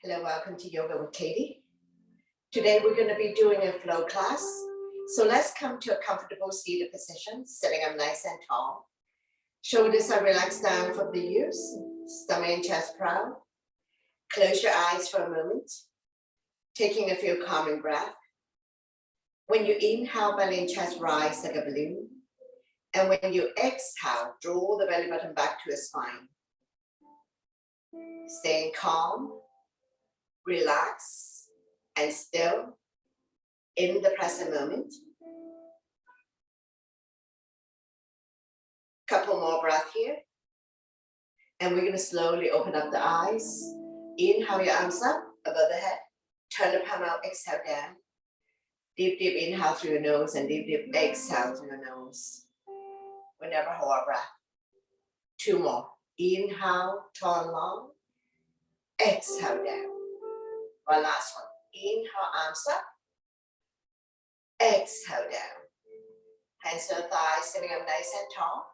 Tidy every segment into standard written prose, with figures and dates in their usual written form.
Hello, welcome to Yoga with Katie. Today we're going to be doing a flow class. So let's come to a comfortable seated position, sitting up nice and tall. Shoulders are relaxed down from the ears, stomach and chest proud. Close your eyes for a moment, taking a few calming breaths. When you inhale, belly and chest rise like a balloon. And when you exhale, draw the belly button back to your spine. Staying calm, relax, and still in the present moment. Couple more breaths here. And we're going to slowly open up the eyes. Inhale your arms up above the head. Turn the palm out, exhale down. Deep, deep inhale through your nose and deep, deep exhale through your nose. We never hold our breath. Two more. Inhale, turn long. Exhale down. One last one. Inhale, arms up. Exhale down. Hands to the thighs, sitting up nice and tall.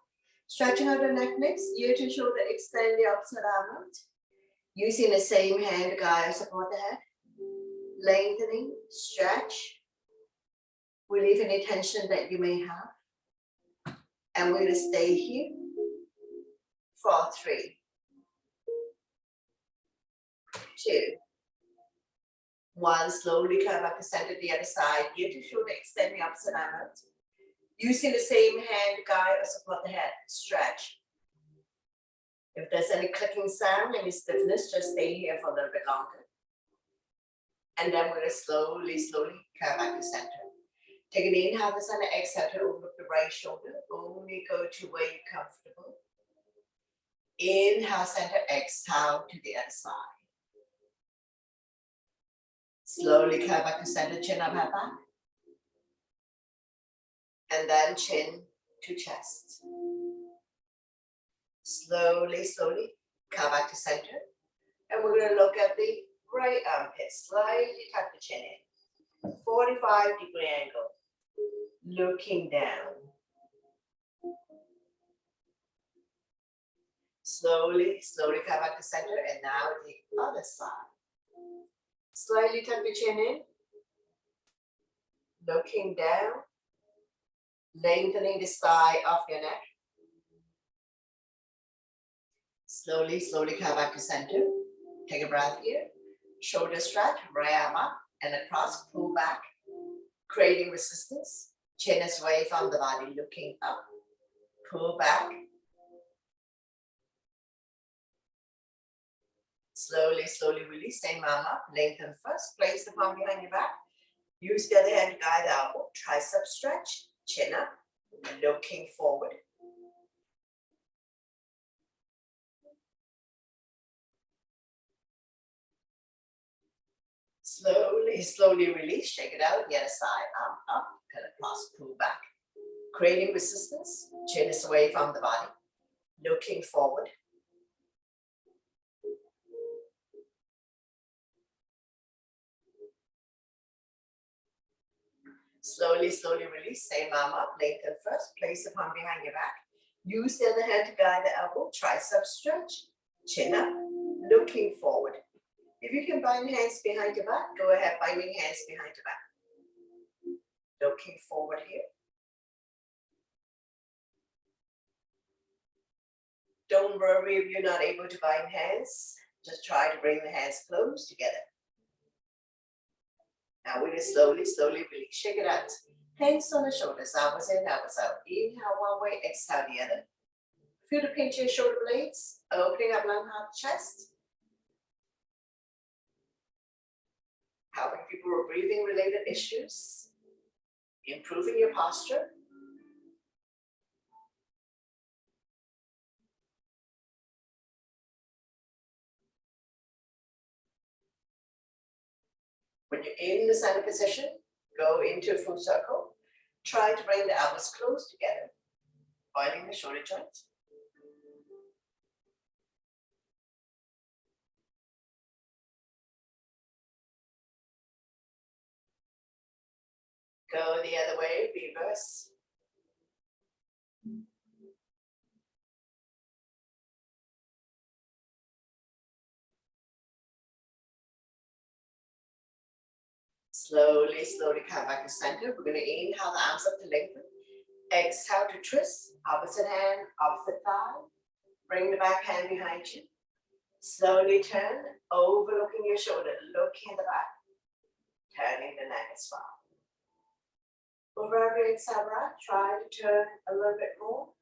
Stretching out the neck next, ear to shoulder, extend the opposite arm out. Using the same hand to guide or support the head. Lengthening, stretch. Relieve any tension that you may have. And we're going to stay here for 3, 2, 1. Slowly come back to center the other side. Ear to shoulder, extend the opposite arm out. Using the same hand to guide or support the head. Stretch. If there's any clicking sound, any stiffness, just stay here for a little bit longer. And then we're going to slowly come back to center. Take an inhale to center, exhale to overlook the right shoulder. Only go to where you're comfortable. Inhale, center, exhale to the other side. Slowly come back to center, chin up, head back. And then chin to chest. Slowly come back to center. And we're going to look at the right armpit. Slightly tuck the chin in. 45-degree angle. Looking down. Slowly come back to center. And now the other side. Slightly tuck the chin in. Looking down. Lengthening the thigh off your neck. Slowly come back to center. Take a breath here. Shoulder stretch, right arm up and across, pull back. Creating resistance. Chin is away from the body, looking up. Pull back. Slowly release, same arm up. Lengthen first, place the palm behind your back. Use the other hand to guide the elbow. Tricep stretch. Chin up, looking forward. Slowly release, shake it out, the other side, arm up, cut across, pull back. Creating resistance, chin is away from the body, looking forward. Slowly release, same arm up, lengthen first, place the palm behind your back. Use the other hand to guide the elbow, tricep stretch, chin up, looking forward. If you can bind hands behind your back, go ahead, binding hands behind your back. Looking forward here. Don't worry if you're not able to bind hands. Just try to bring the hands close together. Now we're going to slowly release. Shake it out. Hands on the shoulders, elbows in, elbows out. Inhale one way, exhale the other. Feel the pinch in your shoulder blades, opening up lung, heart, chest. Helping people with breathing related issues. Improving your posture. When you're in the center position, go into a full circle. Try to bring the elbows close together, oiling the shoulder joints. Go the other way, reverse. Slowly, slowly come back to center. We're going to inhale the arms up to lengthen. Exhale to twist. Opposite hand, opposite thigh. Bring the back hand behind you. Slowly turn, overlooking your shoulder, looking in the back. Turning the neck as well. Over every exhale breath, try to turn a little bit more.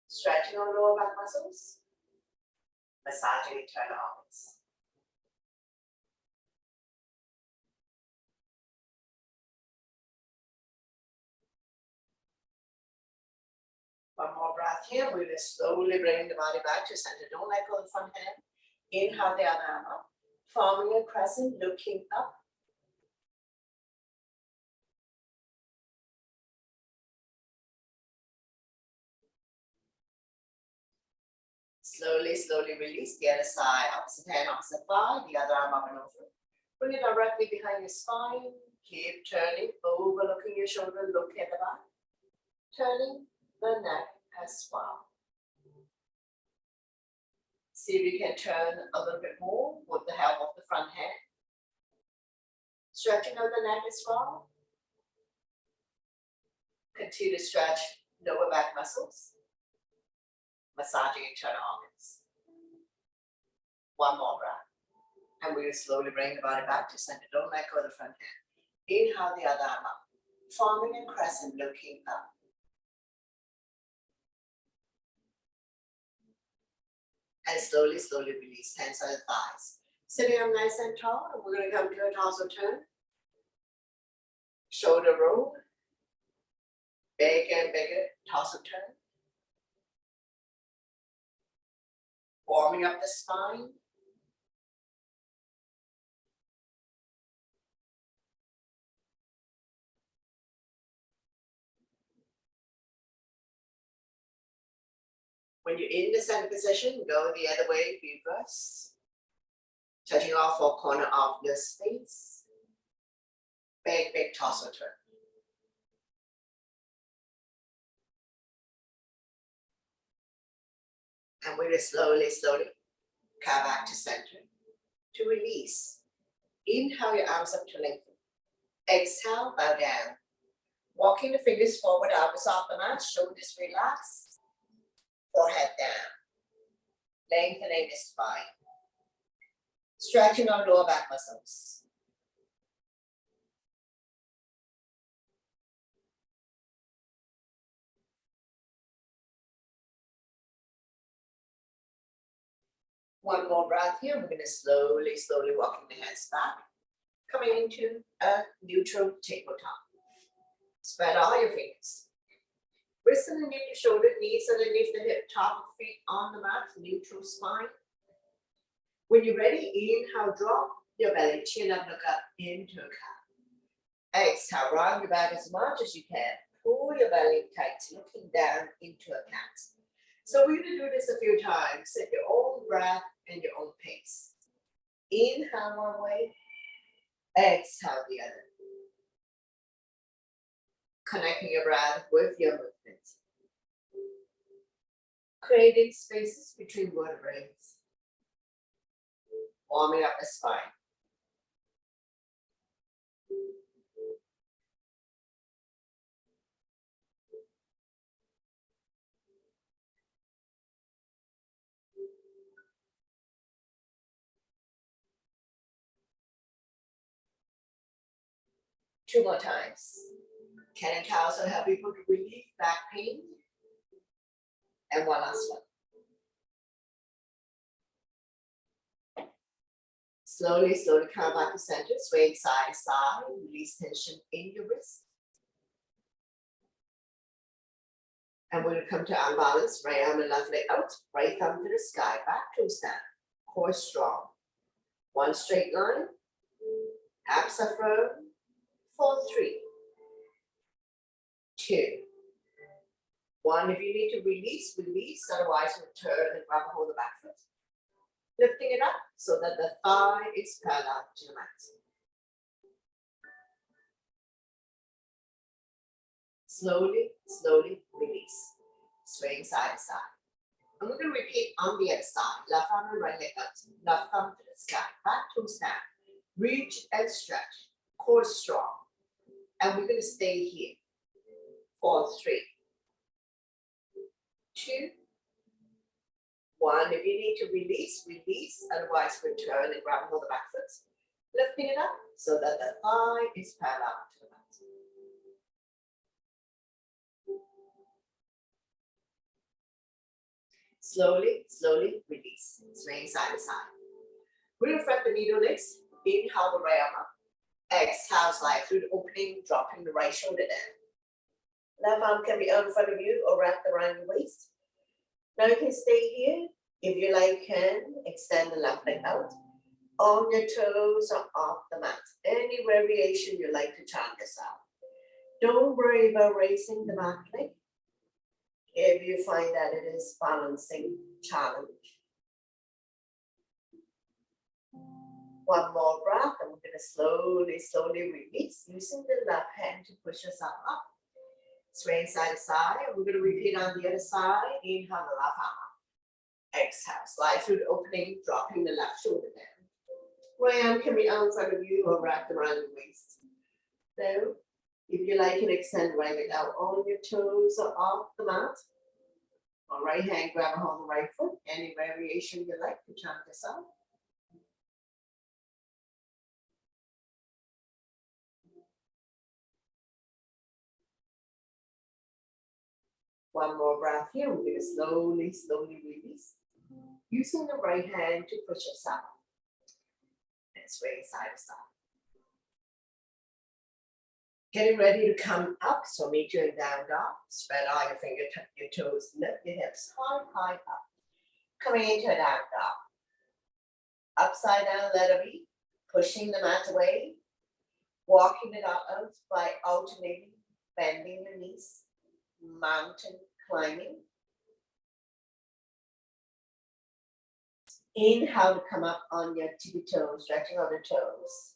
Stretching our lower back muscles. Massaging internal organs. One more breath here. We're going to slowly bring the body back to center. Don't let go of the front hand. Inhale the other arm up. Forming a crescent, looking up. Slowly, slowly release the other side. Opposite hand, opposite thigh. The other arm up and over. Bring it directly behind your spine. Keep turning, overlooking your shoulder, look at the back. Turning the neck as well. See if you can turn a little bit more with the help of the front hand. Stretching out the neck as well. Continue to stretch lower back muscles. Massaging internal organs. One more breath. And we'll slowly bring the body back to center. Don't let go of the front hand. Inhale the other arm up. Forming a crescent, looking up. And slowly, slowly release. Hands on the thighs. Sitting up nice and tall. And we're going to come to a torso turn. Shoulder roll. Bigger and bigger. Torso turn. Warming up the spine. When you're in the center position, go the other way, reverse. Touching off four corner of your space. Big, big torso turn. And we're going to slowly, slowly come back to center to release. Inhale your arms up to lengthen. Exhale, bow down. Walking the fingers forward, elbows off the mat, shoulders relax. Forehead down. Lengthening the spine. Stretching our lower back muscles. One more breath here. We're going to slowly, slowly walking the hands back. Coming into a neutral tabletop. Spread all your fingers. Wrists underneath the shoulder, knees underneath the hip, top of feet on the mat, neutral spine. When you're ready, inhale, drop your belly, chin up, look up into a cat. Exhale, round your back as much as you can. Pull your belly tight, looking down into a cat. So we're going to do this a few times at your own breath and your own pace. Inhale one way, exhale the other. Connecting your breath with your movement. Creating spaces between vertebrae. Warming up the spine. Two more times. Cat and cows will help people to relieve back pain. And one last one. Slowly, slowly come back to center, swaying side to side, release tension in your wrist. And we're going to come to unbalance, right arm and left leg out, right thumb to the sky, back to stand, core strong. One straight line, abs are firm, 4, 3, 2, 1. If you need to release, release, otherwise we'll turn and grab a hold of the back foot. Lifting it up so that the thigh is parallel to the mat. Slowly, slowly release. Swaying side to side. And we're going to repeat on the other side. Left arm and right leg up. Left thumb to the sky. Back to stand. Reach and stretch. core strong. And we're going to stay here for 3, 2, 1. If you need to release, release. Otherwise, return and grab hold of the back foot. Lifting it up so that the thigh is parallel to the mat. Slowly, slowly release. Swing side to side. We're going to front the knee to legs. Inhale the right arm up. Exhale, slide through the opening, dropping the right shoulder down. Left arm can be out in front of you or wrapped around your waist. Now you can stay here. If you like, can extend the left leg out. On your toes or off the mat. Any variation you like to chant this out. Don't worry about raising the back leg if you find that it is balancing challenge. One more breath, and we're going to slowly, slowly release, using the left hand to push yourself up. Swing side to side, and we're going to repeat on the other side. Inhale the left arm up. Exhale, slide through the opening, dropping the left shoulder down. Right arm can be out in front of you or wrapped around your waist. So, if you like, you can extend right leg out on your toes or off the mat. On right hand, grab a hold of the right foot. Any variation you like to chant this out. One more breath here. We're going to slowly, slowly release. Using the right hand to push yourself. And swing side to side. Getting ready to come up. So meet you in down dog. Spread all your fingers, tuck your toes, lift your hips high, high up. Coming into a down dog. Upside down letter B. Pushing the mat away. Walking it out by alternating, bending the knees. Mountain climbing. Inhale to come up on your tippy toes, stretching on the toes.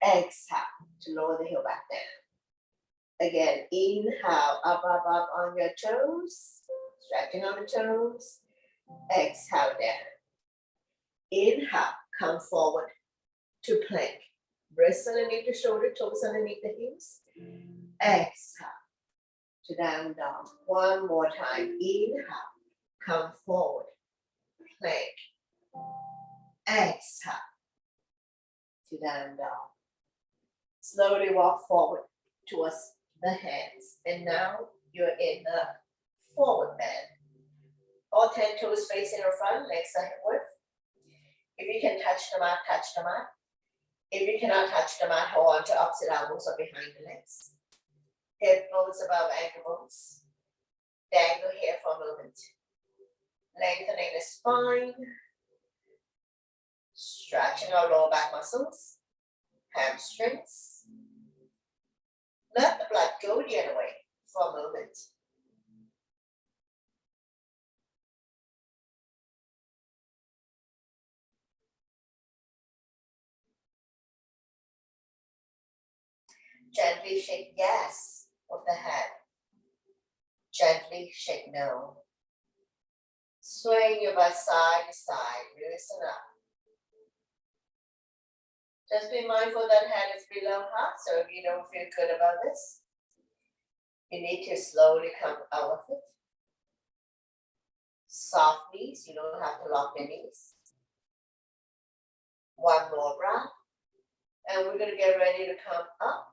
Exhale to lower the heel back down. Again, inhale, up, up, up on your toes, stretching on the toes. Exhale down. Inhale, come forward to plank. Wrists underneath the shoulder, toes underneath the heels. Exhale to down dog. One more time. Inhale, come forward, plank. Exhale to down dog. Slowly walk forward towards the hands. And now you're in the forward bend. All 10 toes facing in front, legs are hip width. If you can touch the mat, touch the mat. If you cannot touch the mat, hold on to opposite elbows or behind the legs. Hip bones above ankle bones. Dangle here for a moment. Lengthening the spine. Stretching our lower back muscles. Hamstrings. Let the blood go the other way for a moment. Gently shake yes with the head. Gently shake no. Swaying your butt side to side, loosen up. Just be mindful that head is below heart, so if you don't feel good about this, you need to slowly come out of it. Soft knees, you don't have to lock your knees. One more breath, and we're going to get ready to come up.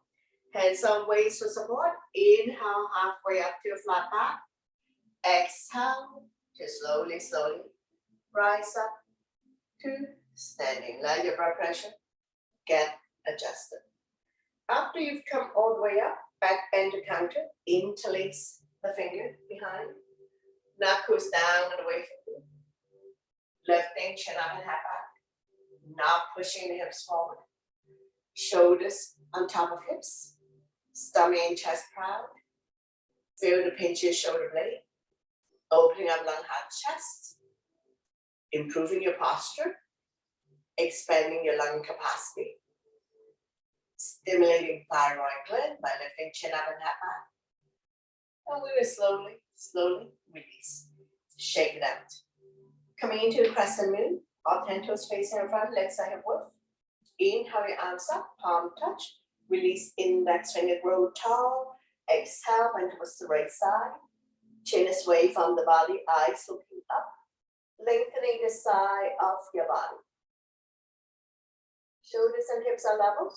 Hands on waist for support. Inhale halfway up to a flat back. Exhale to slowly, slowly rise up to standing. Let your blood pressure get adjusted. After you've come all the way up, back bend to counter, interlace the finger behind. Knuckles down and away from you. Lifting chin up and head back. Not pushing the hips forward. Shoulders on top of hips. Stomach and chest proud. Feel the pinch your shoulder blade. Opening up lung, heart, chest. Improving your posture. Expanding your lung capacity. Stimulating thyroid gland by lifting chin up and head back. And we will slowly, slowly release. Shake it out. Coming into the Crescent Moon. All 10 toes facing in front, legs are hip width. Inhale your arms up, palm touch. Release index finger, grow tall. Exhale, bend towards the right side. Chin is away from the body, eyes looking up. Lengthening the side of your body. Shoulders and hips are level.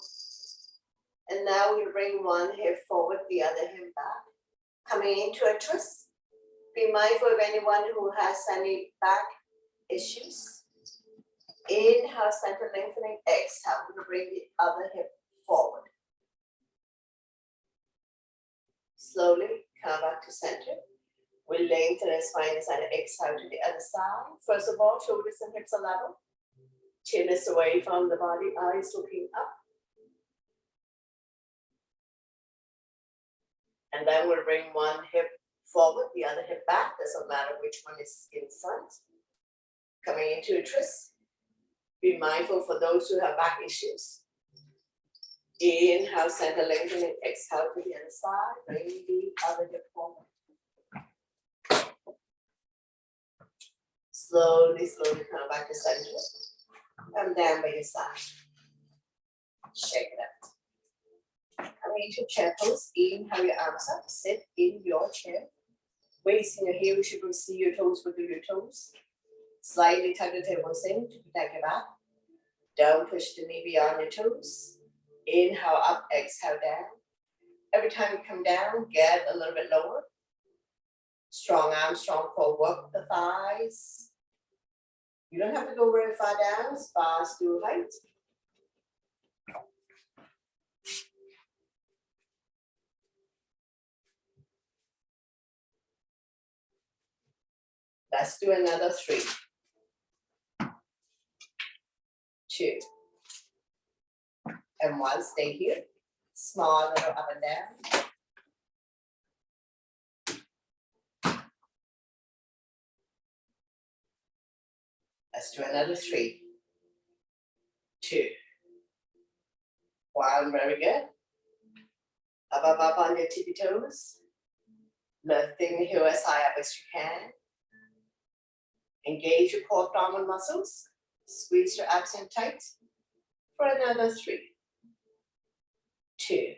And now we bring one hip forward, the other hip back. Coming into a twist. Be mindful of anyone who has any back issues. Inhale, center lengthening. Exhale, we're going to bring the other hip forward. Slowly come back to center. We lengthen the spine and exhale to the other side. First of all, shoulders and hips are level. Chin is away from the body, eyes looking up. And then we'll bring one hip forward, the other hip back. Doesn't matter which one is in front. Coming into a twist. Be mindful for those who have back issues. Inhale, center lengthening. Exhale to the other side. Bring the other hip forward. Slowly, slowly come back to center. Come down by your side. Shake it out. Coming into chair pose. Inhale your arms up. Sit in your chair. Raising your heels, you can see your toes wiggle your toes. Slightly tuck the tailbone in to protect your back. Don't push the knee beyond your toes. Inhale up, exhale down. Every time you come down, get a little bit lower. Strong arms, strong core, work the thighs. You don't have to go very far down, spars to height. Let's do another 3. 2. And 1, stay here. Small little up and down. Let's do another 3. 2. 1, very good. Up on your tippy toes. Lifting the heel as high up as you can. Engage your core abdominal muscles. Squeeze your abs in tight. For another 3. 2.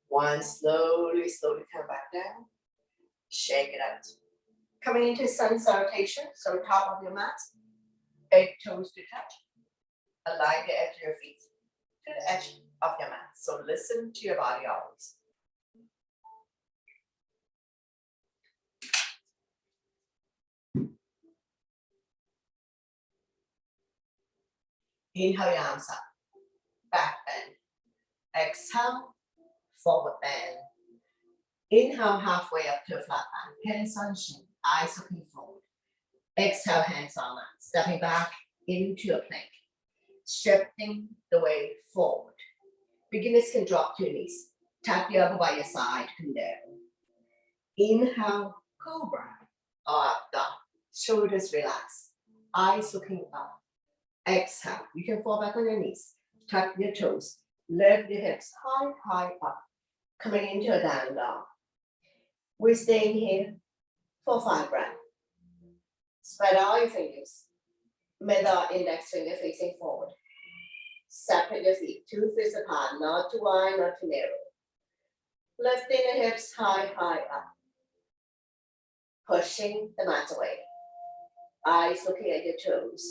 1, slowly, slowly come back down. Shake it out. Coming into sun salutation, so top of your mat. 8 toes to touch. Align the edge of your feet to the edge of your mat. So listen to your body always. Inhale your arms up. Back bend. Exhale, forward bend. Inhale, halfway up to a flat back. Hands on shin, eyes looking forward. Exhale, hands on mat. Stepping back into a plank. Shifting the weight forward. Beginners can drop to your knees. Tap your elbow by your side, come down. Inhale, cobra. Up, down. Shoulders relax. Eyes looking up. Exhale, you can fall back on your knees. Tuck your toes. Lift your hips high, high up. Coming into a down dog. We're staying here for 5 breaths. Spread out your fingers. Middle index finger facing forward. Separate your feet, 2 fists apart, not too wide, not too narrow. Lifting the hips high, high up. Pushing the mat away. Eyes looking at your toes.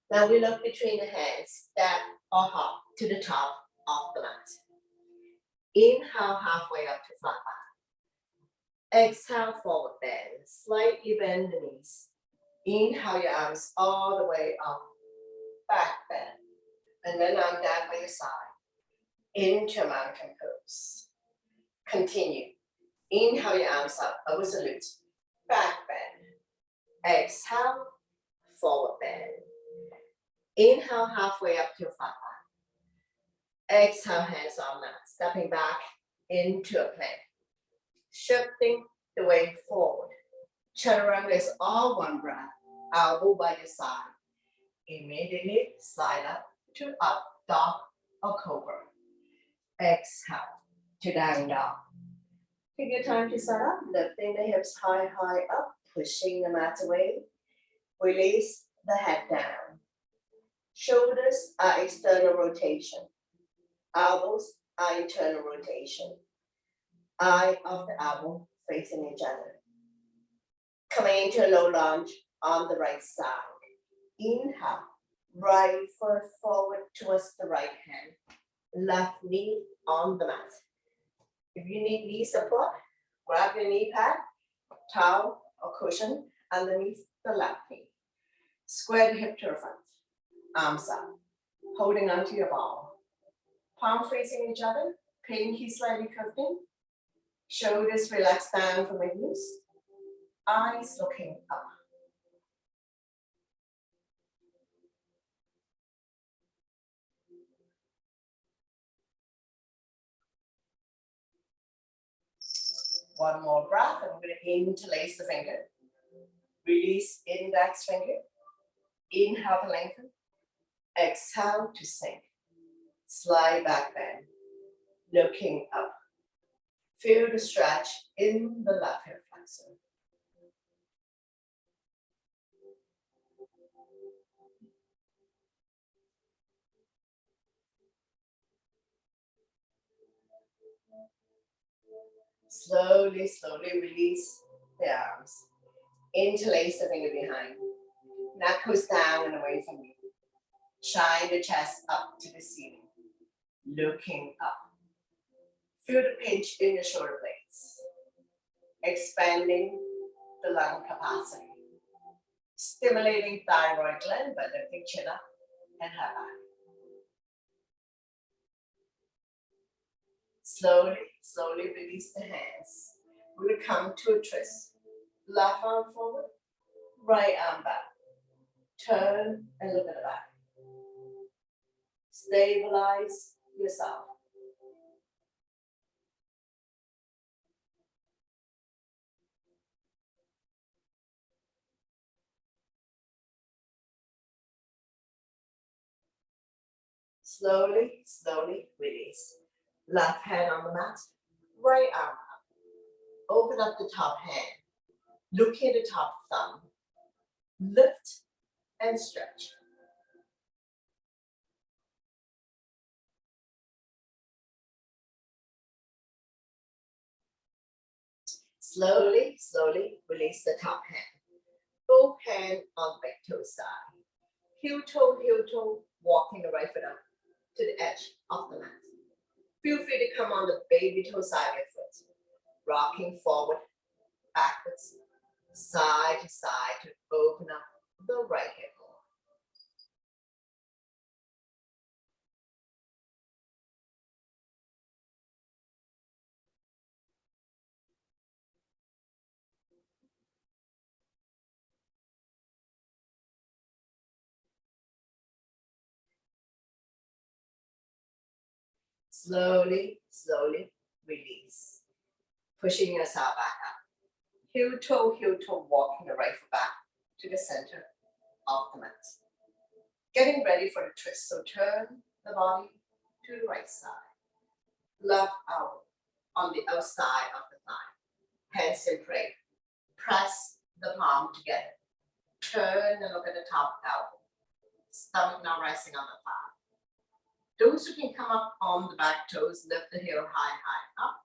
Now we look between the hands, step or hop to the top of the mat. Inhale, halfway up to flat back. Exhale, forward bend. Slightly bend the knees. Inhale your arms all the way up. Back bend. And then arm down by your side. Into a mountain pose. Continue. Inhale your arms up, over salute. Back bend. Exhale, forward bend. Inhale, halfway up to flat back. Exhale, hands on mat. Stepping back into a plank. Shifting the weight forward. Chaturanga is all one breath. Elbow by your side. Immediately slide up to up dog or cobra. Exhale to down dog. Take your time to set up, lifting the hips high, high up, pushing the mat away. Release the head down. Shoulders are external rotation. Elbows are internal rotation. Eye of the elbow facing each other. Coming into a low lunge on the right side. Inhale, right foot forward towards the right hand. Left knee on the mat. If you need knee support, grab your knee pad, towel or cushion underneath the left knee. Square the hip to the front. Arms up, holding onto your ball. Palm facing each other, pinky slightly curved in. Shoulders relaxed down from the knees. Eyes looking up. One more breath, and we're going to interlace the finger. Release index finger. Inhale to lengthen. Exhale to sink. Slide back bend. Looking up. Feel the stretch in the left hip flexor. Slowly, slowly release the arms. Interlace the finger behind. Neck goes down and away from you. Shine the chest up to the ceiling. Looking up. Feel the pinch in your shoulder blades. Expanding the lung capacity. Stimulating thyroid gland by lifting chin up and head back. Slowly, slowly release the hands. We will come to a twist. Left arm forward, right arm back. Turn and look at the back. Stabilize yourself. Slowly, slowly release. Left hand on the mat, right arm up. Open up the top hand. Look at the top thumb. Lift and stretch. Slowly, slowly release the top hand. Both hands on back toe side. Heel toe, walking the right foot up to the edge of the mat. Feel free to come on the baby toe side of your foot. Rocking forward, backwards, side to open up the right hip more. Slowly, slowly release. Pushing yourself back up. Heel toe, walking the right foot back to the center of the mat. Getting ready for the twist. So turn the body to the right side. Left elbow on the outside of the thigh. Hands in prayer. Press the palm together. Turn and look at the top elbow. Stomach now resting on the thigh. Those who can come up on the back toes, lift the heel high up.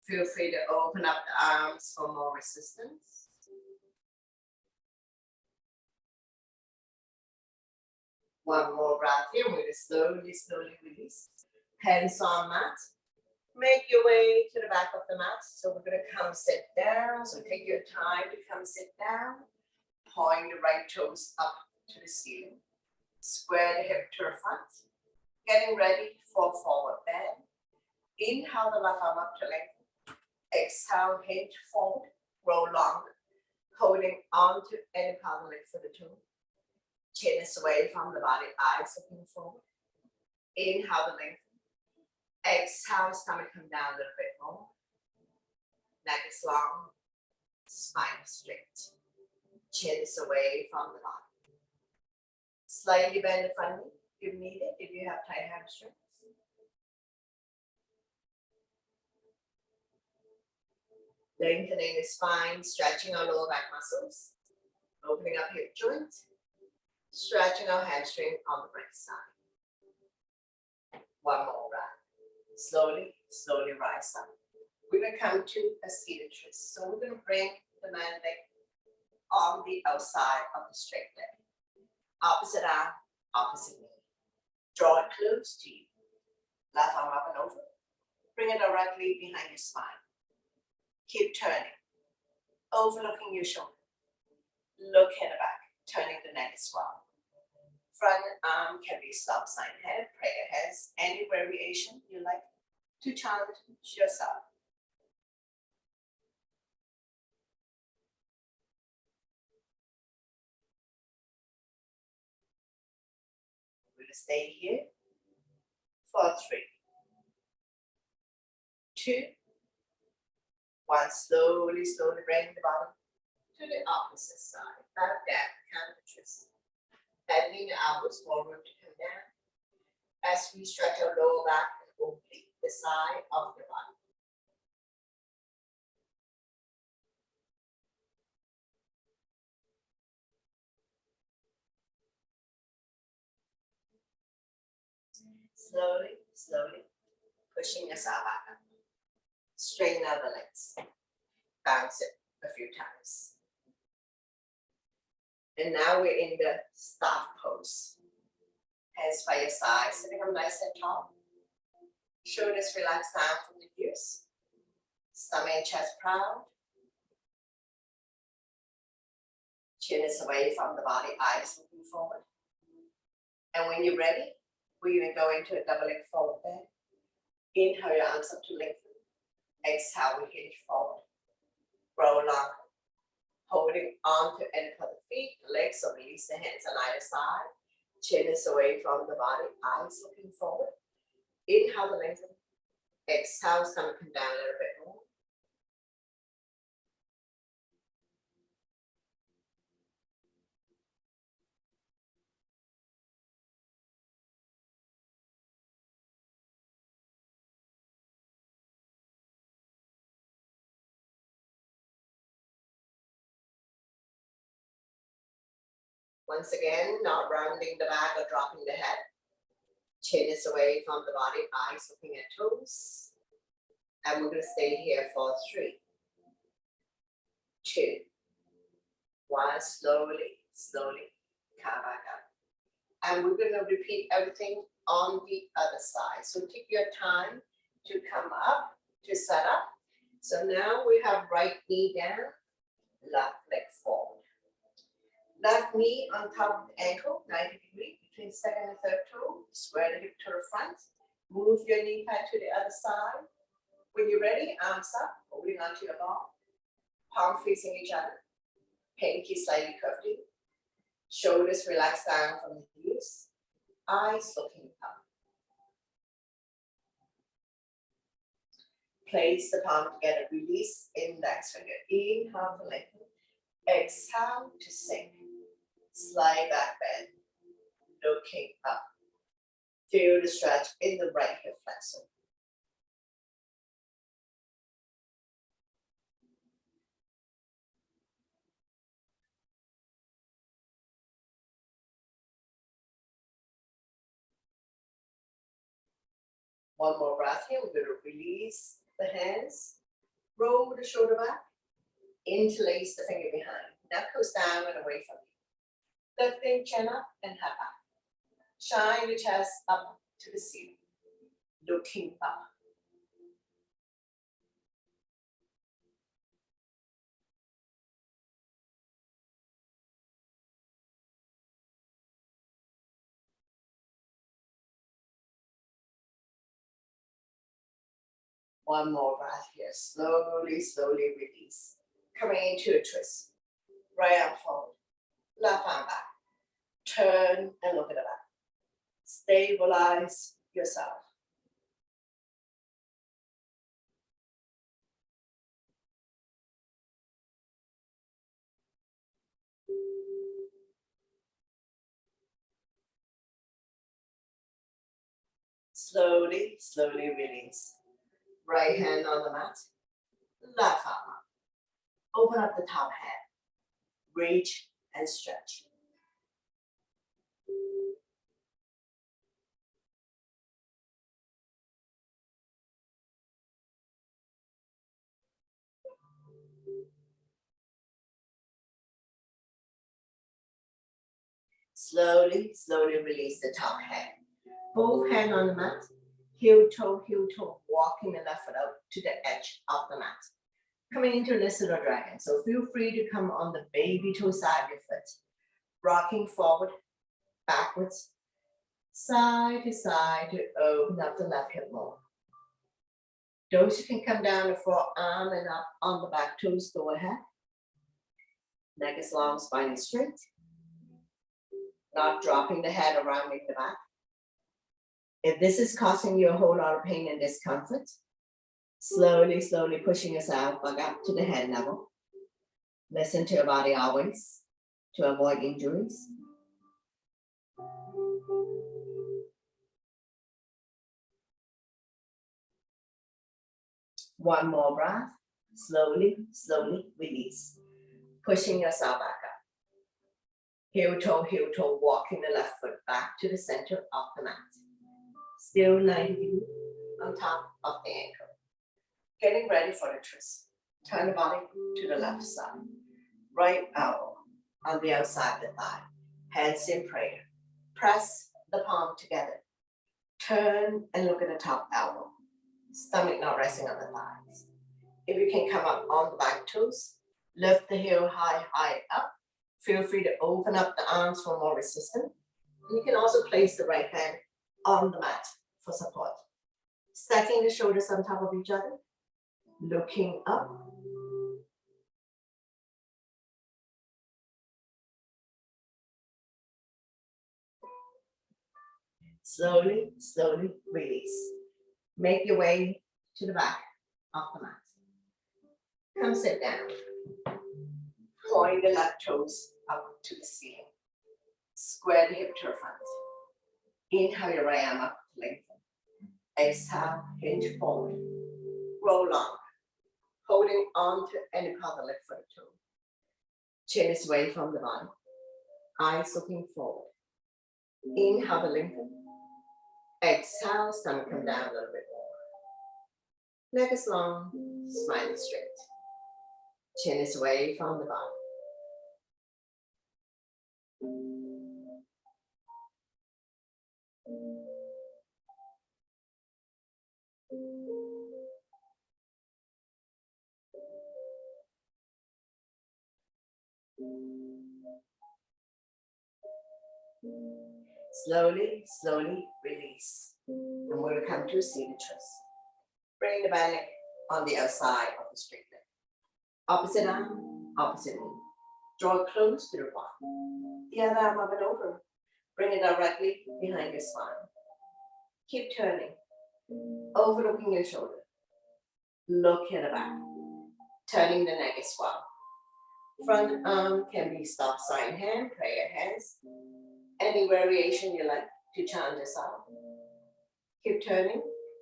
Feel free to open up the arms for more resistance. One more breath here. We're going to slowly, slowly release. Hands on mat. Make your way to the back of the mat. So we're going to come sit down. So take your time to come sit down. Point the right toes up to the ceiling. Square the hip to the front. Getting ready for forward bend. Inhale the left arm up to lengthen. Exhale, hinge forward, roll long, holding on to any part of the leg for the toe. Chin is away from the body, eyes looking forward. Inhale the lengthen. Exhale, stomach come down a little bit more. Neck is long, spine straight. Chin is away from the body. Slightly bend the front knee if needed, if you have tight hamstrings. Lengthening the spine, stretching our lower back muscles. Opening up hip joint. Stretching our hamstring on the right side. One more round. Slowly, slowly rise up. We're going to come to a seated twist. So we're going to bring the man leg on the outside of the straight leg. Opposite arm, opposite knee. Draw it close to you. Left arm up and over. Bring it directly behind your spine. Keep turning. Overlooking your shoulder. Look in the back, turning the neck as well. Front arm can be stop sign head, prayer heads, any variation you like to challenge yourself. We're going to stay here for 3, 2, 1. Slowly, slowly bring the bottom to the opposite side. Back down, counter twist. Bending the elbows forward to come down as we stretch our lower back and oblique the side of the body. Slowly, slowly, pushing yourself back up. Straighten out the legs. Bounce it a few times. And now we're in the staff pose. Hands by your side, sitting up nice and tall. Shoulders relaxed down from the ears. Stomach and chest proud. Chin is away from the body, eyes looking forward. And when you're ready, we're going to go into a double leg forward bend. Inhale your arms up to lengthen. Exhale, we hinge forward. Roll long. Holding on to end of the feet, legs, so release the hands on either side. Chin is away from the body, eyes looking forward. Inhale, the lengthen. Exhale, stomach come down a little bit more. Once again, not rounding the back or dropping the head. Chin is away from the body, eyes looking at toes. And we're going to stay here for 3, 2, 1. Slowly, slowly come back up. And we're going to repeat everything on the other side. So take your time to come up, to set up. So now we have right knee down, left leg forward. Left knee on top of the ankle, 90 degrees, between second and third toe. Square the hip to the front. Move your knee pad to the other side. When you're ready, arms up, holding onto your ball. Palm facing each other. Pinky slightly curved in. Shoulders relaxed down from the ears. Eyes looking up. Place the palm together. Release index finger. Inhale to lengthen. Exhale to sink. Slide back bend. Looking up. Feel the stretch in the right hip flexor. One more breath here. We're going to release the hands. Roll the shoulder back. Interlace the finger behind. Neck goes down and away from you. Lifting chin up and head back. Shine the chest up to the ceiling. Looking up. One more breath here. Slowly, slowly release. Coming into a twist. Right arm forward. Left arm back. Turn and look at the back. Stabilize yourself. Slowly, slowly release. Right hand on the mat. Left arm up. Open up the top hand. Reach and stretch. Slowly, slowly release the top hand. Both hands on the mat. Heel toe, walking the left foot out to the edge of the mat. Coming into lizard or dragon. So feel free to come on the baby toe side of your foot. Rocking forward, backwards, side to side to open up the left hip more. Those who can come down the forearm and up on the back toes, go ahead. Neck is long, spine is straight. Not dropping the head or rounding the back. If this is causing you a whole lot of pain and discomfort, slowly, slowly pushing yourself back up to the head level. Listen to your body always to avoid injuries. One more breath. Slowly, slowly release. Pushing yourself back up. Heel toe, walking the left foot back to the center of the mat. Still 90 degrees on top of the ankle. Getting ready for the twist. Turn the body to the left side. Right elbow on the outside of the thigh. Hands in prayer. Press the palm together. Turn and look at the top elbow. Stomach not resting on the thighs. If you can come up on the back toes, lift the heel high up. Feel free to open up the arms for more resistance. And you can also place the right hand on the mat for support. Stacking the shoulders on top of each other. Looking up. Slowly, slowly release. Make your way to the back of the mat. Come sit down. Point the left toes up to the ceiling. Square the hip to the front. Inhale your right arm up, lengthen. Exhale, hinge forward. Roll long. Holding on to any part of the left foot toe. Chin is away from the body. Eyes looking forward. Inhale to lengthen. Exhale, stomach come down a little bit more. Neck is long, spine is straight. Chin is away from the body. Slowly, slowly release. And we'll come to a seated twist. Bring the back leg on the outside of the straight leg. Opposite arm, opposite knee. Draw close to the bottom. The other arm up and over. Bring it directly behind your spine. Keep turning. Overlooking your shoulder. Look at the back. Turning the neck as well. Front arm can be stop sign hand, prayer hands. Any variation you like to chant this out. Keep turning,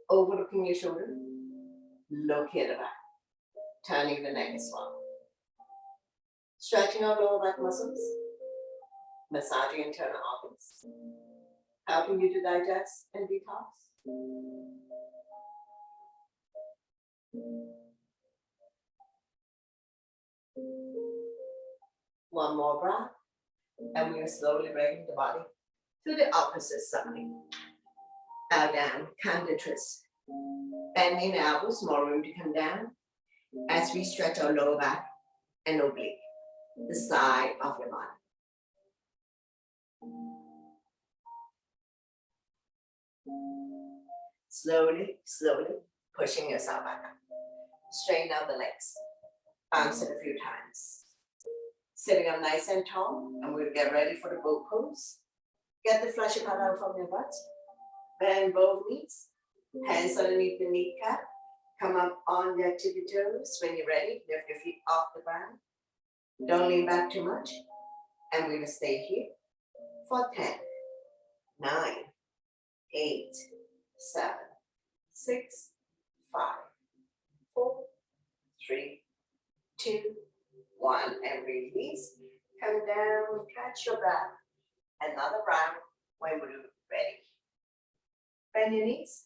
overlooking your shoulder. Look at the back. Turning the neck as well. Stretching our lower back muscles. Massaging internal organs. Helping you to digest and detox. One more breath. And we are slowly bringing the body to the opposite side. Bow down, candid twist. Bending the elbows, more room to come down. As we stretch our lower back and oblique, the side of your body. Slowly, slowly pushing yourself back up. Straighten out the legs. Bounce it a few times. Sitting up nice and tall, and we'll get ready for the boat pose. Get the fleshy part out from your butt. Bend both knees. Hands underneath the kneecap. Come up on your tippy toes. When you're ready, lift your feet off the ground. Don't lean back too much. And we will stay here for 10, 9, 8, 7, 6, 5, 4, 3, 2, 1, and release. Come down, catch your breath. Another round when we're ready. Bend your knees.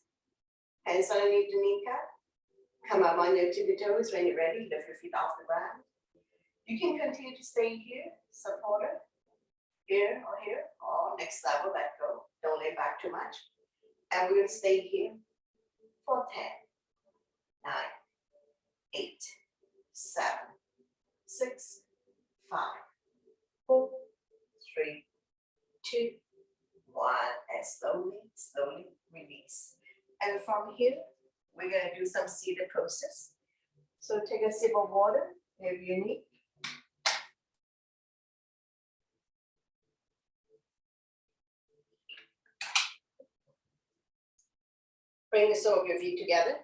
Hands underneath the kneecap. Come up on your tippy toes. When you're ready, lift your feet off the ground. You can continue to stay here, supported. here or here, or next level, let go. Don't lean back too much. And we're going to stay here for 10, 9, 8, 7, 6, 5, 4, 3, 2, 1, and slowly, slowly release. And from here, we're going to do some seated poses. So take a sip of water if you need. Bring the sole of your feet together.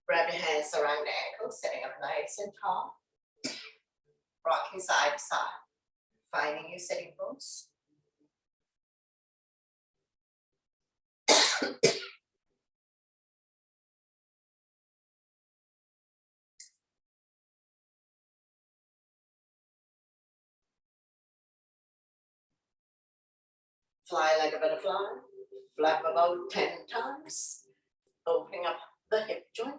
Wrap your hands around the ankles, sitting up nice and tall. Rocking side to side, finding your sitting pose. Fly like a butterfly, flap about 10 times, opening up the hip joint.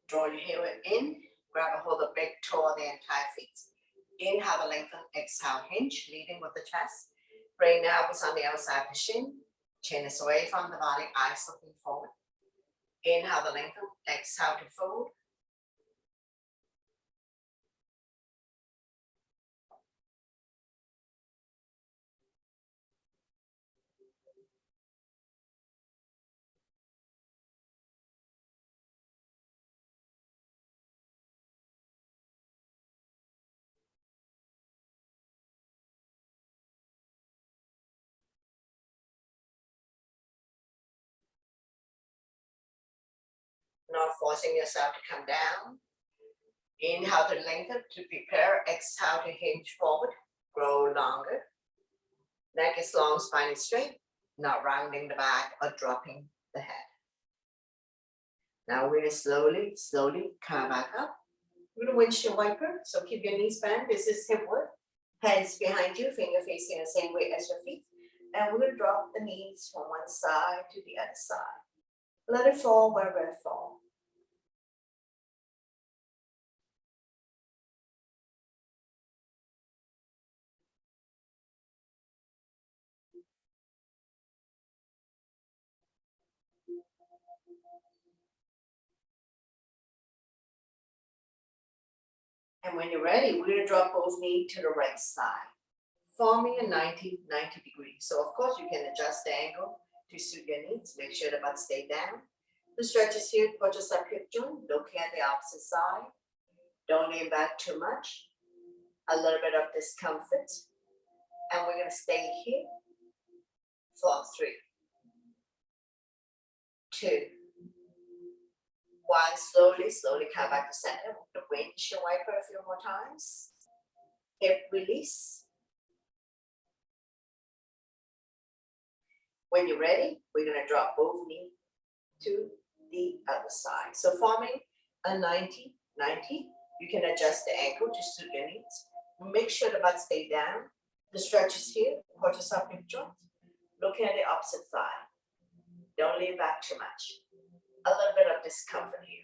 Draw your heel in, grab a hold of big toe of the entire feet. Inhale, lengthen, exhale, hinge, leading with the chest. Bring the elbows on the outside of the shin. Chin is away from the body, eyes looking forward. Inhale, lengthen, exhale to fold. Not forcing yourself to come down. Inhale to lengthen, to prepare. Exhale to hinge forward, grow longer. Neck is long, spine is straight, not rounding the back or dropping the head. Now we're going to slowly, slowly come back up. We're going to windshield wiper, so keep your knees bent. This is hip width. Hands behind you, finger facing the same way as your feet. And we're going to drop the knees from one side to the other side. Let it fall wherever it falls. And when you're ready, we're going to drop both knees to the right side, forming a 90 degrees. So of course you can adjust the angle to suit your needs. Make sure the butt stay down. The stretch is here, put yourself hip joint, looking at the opposite side. Don't lean back too much. A little bit of discomfort. And we're going to stay here for 3, 2, 1. Slowly, slowly come back to center. The windshield wiper a few more times. Hip release. When you're ready, we're going to drop both knees to the other side. So forming a 90. You can adjust the ankle to suit your needs. Make sure the butt stay down. The stretch is here. Put yourself hip joint. Looking at the opposite side. Don't lean back too much. A little bit of discomfort here.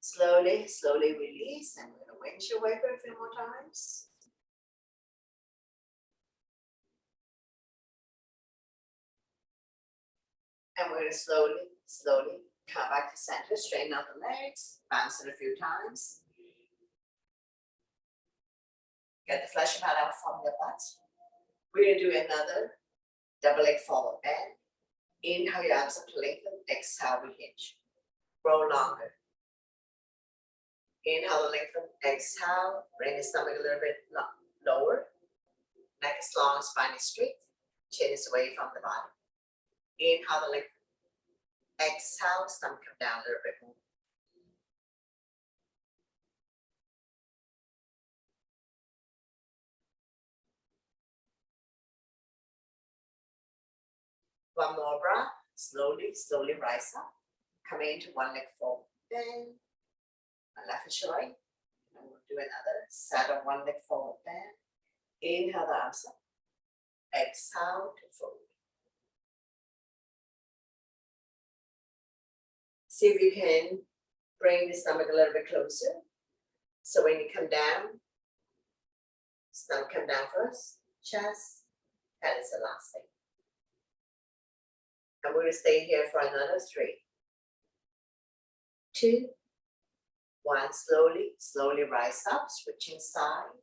Slowly, slowly release, and we're going to windshield wiper a few more times. And we're going to slowly, slowly come back to center, straighten out the legs, bounce it a few times. Get the flesh pad out from your butt. We're going to do another double leg forward bend. Inhale your arms up to lengthen, exhale, we hinge. Grow longer. Inhale, lengthen, exhale, bring the stomach a little bit lower. Neck is long, spine is straight, chin is away from the body. Inhale, lengthen, exhale, stomach come down a little bit more. One more breath. Slowly, slowly rise up. Coming into one leg forward. Bend. And left is right. And we'll do another. Set up one leg forward. Bend. Inhale the arms up. Exhale to fold. See if you can bring the stomach a little bit closer. So when you come down, stomach come down first, chest, head is the last thing. And we're going to stay here for another 3, 2, 1. Slowly, slowly rise up, switching side.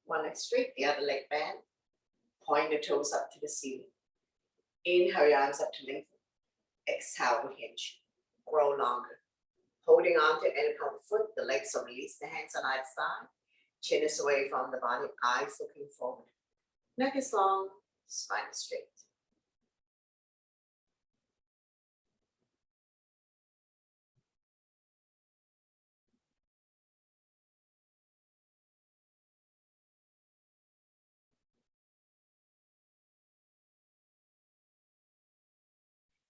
One leg straight, the other leg bend. Point your toes up to the ceiling. Inhale your arms up to lengthen. Exhale, we hinge. Grow longer. Holding on to any part of the foot, the legs are released, the hands on either side. Chin is away from the body, eyes looking forward. Neck is long, spine is straight.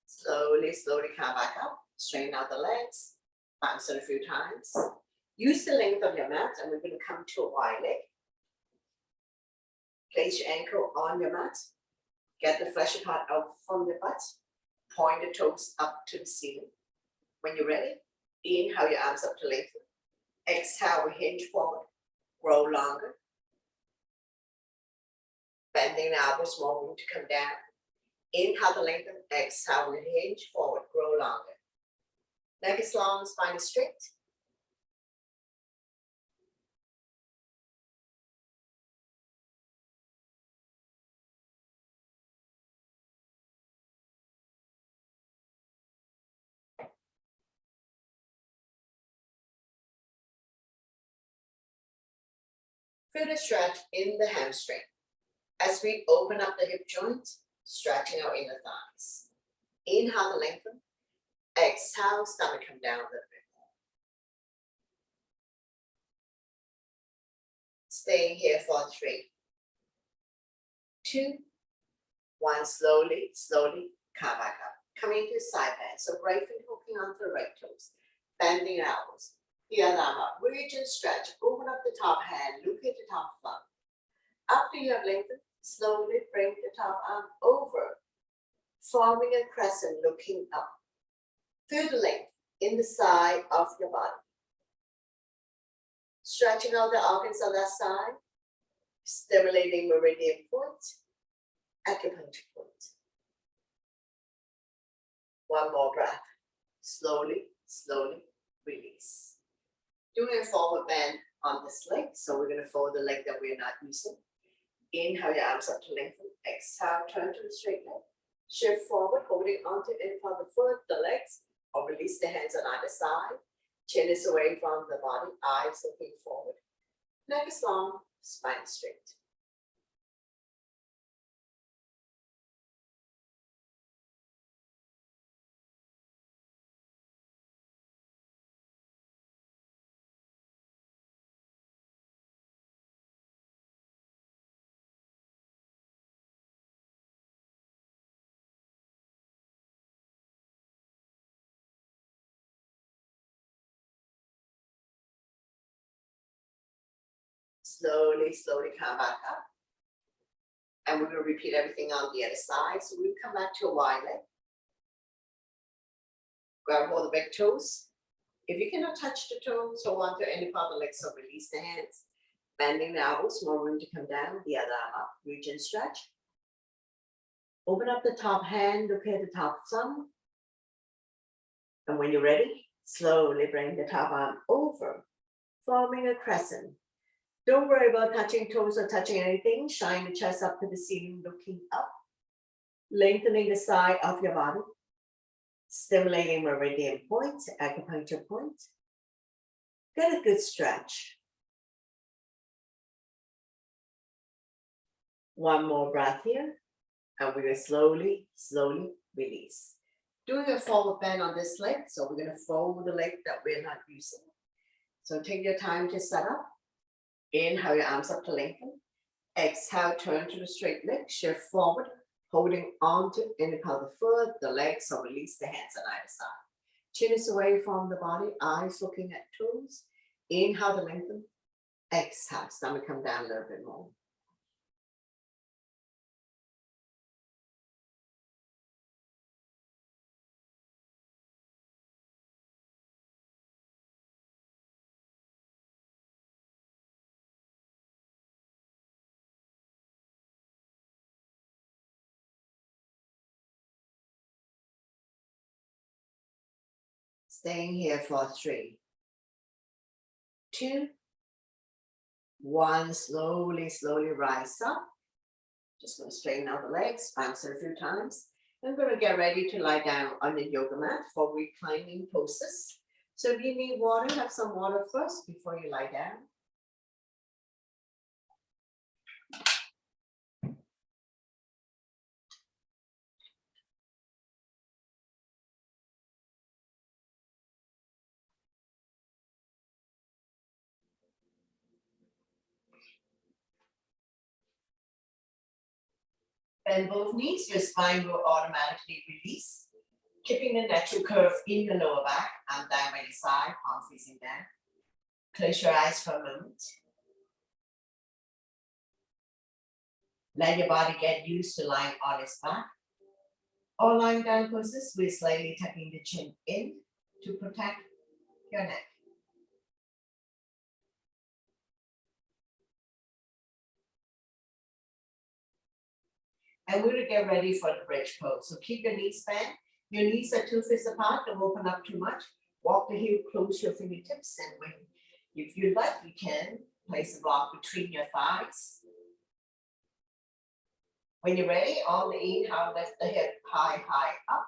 Slowly, slowly come back up. Straighten out the legs. Bounce it a few times. Use the length of your mat, and we're going to come to a wide leg. Place your ankle on your mat. Get the fleshy part out from the butt. Point the toes up to the ceiling. When you're ready, inhale your arms up to lengthen. Exhale, we hinge forward. Grow longer. Bending the elbows, more room to come down. Inhale to lengthen. Exhale, we hinge forward. Grow longer. Neck is long, spine is straight. Feel the stretch in the hamstring as we open up the hip joint, stretching our inner thighs. Inhale to lengthen. Exhale, stomach come down a little bit more. Staying here for 3, 2, 1. Slowly, slowly come back up. Coming into side bend. So right foot hooking onto the right toes. Bending elbows. The other arm up. Reach and stretch. Open up the top hand. Look at the top thumb. After you have lengthened, slowly bring the top arm over, forming a crescent looking up. Feel the length in the side of your body. Stretching out the organs on that side, stimulating meridian point, acupuncture point. One more breath. Slowly, slowly release. Doing a forward bend on this leg. So we're going to fold the leg that we're not using. Inhale your arms up to lengthen. Exhale, turn to the straight leg. Shift forward, holding onto in front of the foot, the legs, or release the hands on either side. Chin is away from the body, eyes looking forward. Neck is long, spine straight. Slowly, slowly come back up. And we're going to repeat everything on the other side. So we'll come back to a wide leg. Grab hold of the big toes. If you cannot touch the toes, hold on to any part of the leg, so release the hands. Bending the elbows, more room to come down. The other arm up, reach and stretch. Open up the top hand, look at the top thumb. And when you're ready, slowly bring the top arm over, forming a crescent. Don't worry about touching toes or touching anything. Shine the chest up to the ceiling, looking up. Lengthening the side of your body. Stimulating meridian point, acupuncture point. Get a good stretch. One more breath here. And we're going to slowly, slowly release. Doing a forward bend on this leg. So we're going to fold the leg that we're not using. So take your time to set up. Inhale your arms up to lengthen. Exhale, turn to the straight leg. Shift forward. Holding on to any part of the foot, the legs, or release the hands on either side. Chin is away from the body, eyes looking at toes. Inhale to lengthen. Exhale, stomach come down a little bit more. Staying here for 3, 2, 1. Slowly, slowly rise up. Just going to straighten out the legs, bounce it a few times. I'm going to get ready to lie down on the yoga mat for reclining poses. So if you need water, have some water first before you lie down. Bend both knees, your spine will automatically release, keeping the natural curve in the lower back and down by your side, palm facing down. Close your eyes for a moment. Let your body get used to lying on its back. Or lying down poses, we're slightly tucking the chin in to protect your neck. And we're gonna get ready for the bridge pose. So keep your knees bent. Your knees are 2 fists apart, don't open up too much. Walk the heel, close your fingertips, and when, if you like, you can place a block between your thighs. When you're ready, on the inhale, lift the hip high, high up,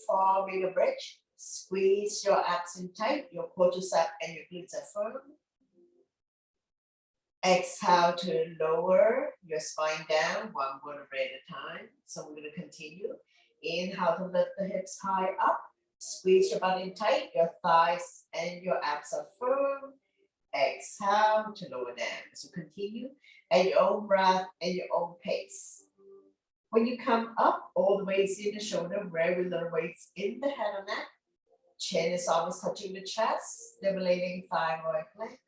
forming a bridge. Squeeze your abs in tight, your quadriceps and your glutes are firm. Exhale to lower your spine down, 1 vertebrae at a time. So we're going to continue. Inhale to lift the hips high up. Squeeze your butt in tight, your thighs and your abs are firm. Exhale to lower down. So continue at your own breath and your own pace. When you come up, all the weights in the shoulder, very little weights in the head and neck. Chin is always touching the chest, stimulating thyroid gland.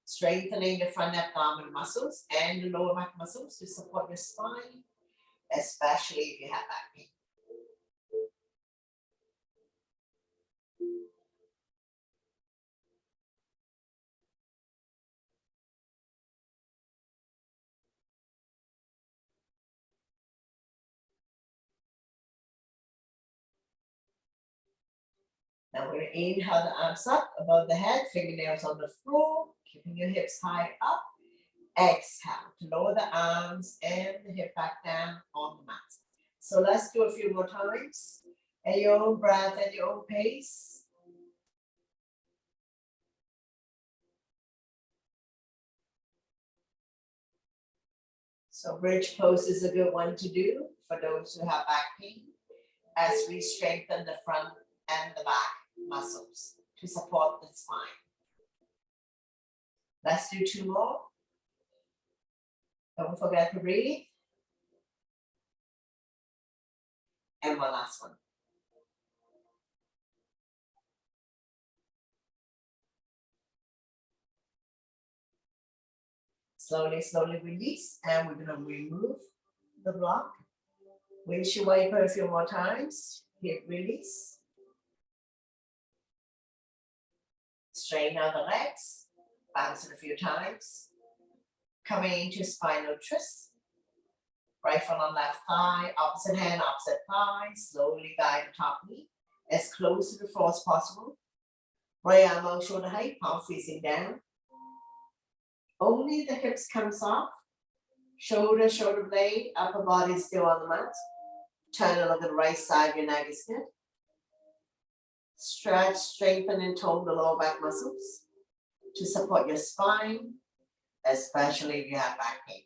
Strengthening the front abdominal muscles and the lower back muscles to support your spine, especially if you have back pain. Now we're going to inhale the arms up above the head, fingernails on the floor, keeping your hips high up. Exhale to lower the arms and the hip back down on the mat. So let's do a few more times. At your own breath and your own pace. So bridge pose is a good one to do for those who have back pain, as we strengthen the front and the back muscles to support the spine. Let's do 2 more. Don't forget to breathe. And one last one. Slowly, slowly release, and we're gonna remove the block. Windshield wiper a few more times. Hip release. Straighten out the legs. Bounce it a few times. Coming into spinal twist. Right foot on left thigh, opposite hand, opposite thigh. Slowly guide the top knee as close to the floor as possible. Right arm out shoulder height, palm facing down. Only the hips comes off. Shoulder, shoulder blade, upper body still on the mat. Turn and look at the right side, your neck is good. Stretch, strengthen, and tone the lower back muscles to support your spine, especially if you have back pain.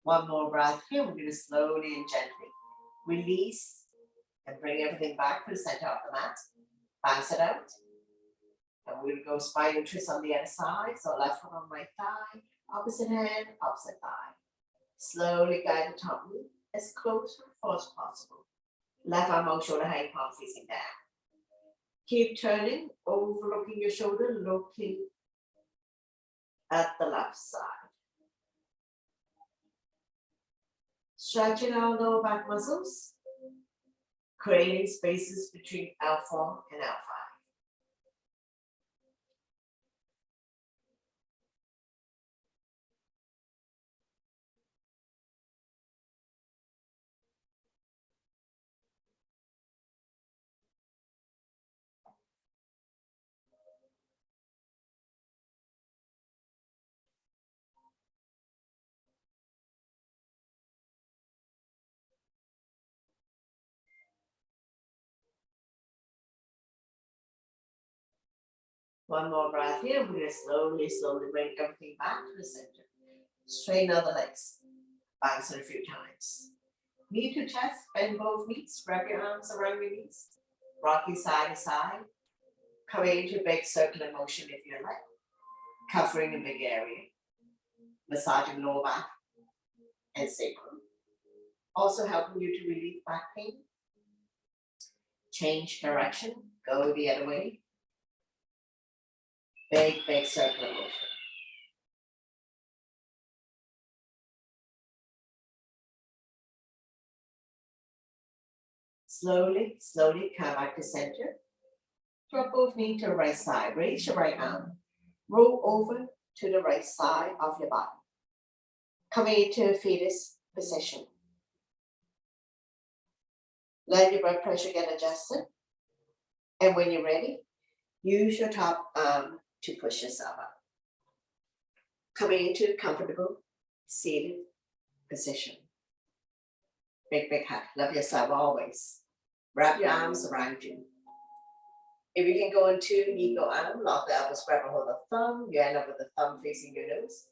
One more breath here. We're going to slowly and gently release and bring everything back to the center of the mat. Bounce it out. And we'll go spinal twist on the other side. So left foot on right thigh, opposite hand, opposite thigh. Slowly guide the top knee as close to the floor as possible. Left arm out, shoulder height, palm facing down. Keep turning, overlooking your shoulder, looking at the left side. Stretching our lower back muscles, creating spaces between L4 and L5. One more breath here. We're going to slowly bring everything back to the center. Straighten out the legs. Bounce it a few times. Knee to chest, bend both knees. Wrap your arms around your knees. Rocking side to side. Coming into a big circular motion if you like. Covering a big area. Massaging lower back and sacrum. Also helping you to relieve back pain. Change direction. Go the other way. Big circular motion. Slowly come back to center. Drop both knees to the right side. Raise your right arm. Roll over to the right side of your body. Coming into a fetus position. Let your blood pressure get adjusted. And when you're ready, use your top arm to push yourself up. Coming into a comfortable seated position. Big hug. Love yourself always. Wrap your arms around you. If you can go into eagle arm, lock the elbows, grab a hold of the thumb. You end up with the thumb facing your nose.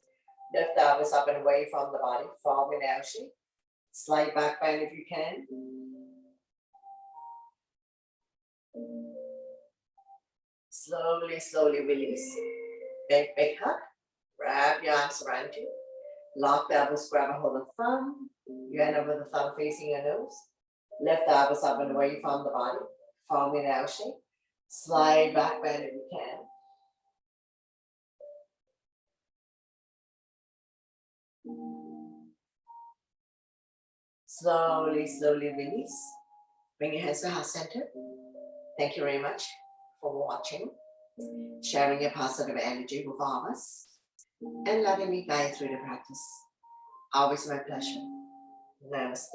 Lift the elbows up and away from the body, forming an L shape. Slight back bend if you can. Slowly release. Big hug. Wrap your arms around you. Lock the elbows, grab a hold of the thumb. You end up with the thumb facing your nose. Lift the elbows up and away from the body, forming an L shape. Slide back bend if you can. Slowly release. Bring your hands to heart center. Thank you very much for watching, sharing your positive energy with all of us, and letting me guide through the practice. Always my pleasure. Namaste.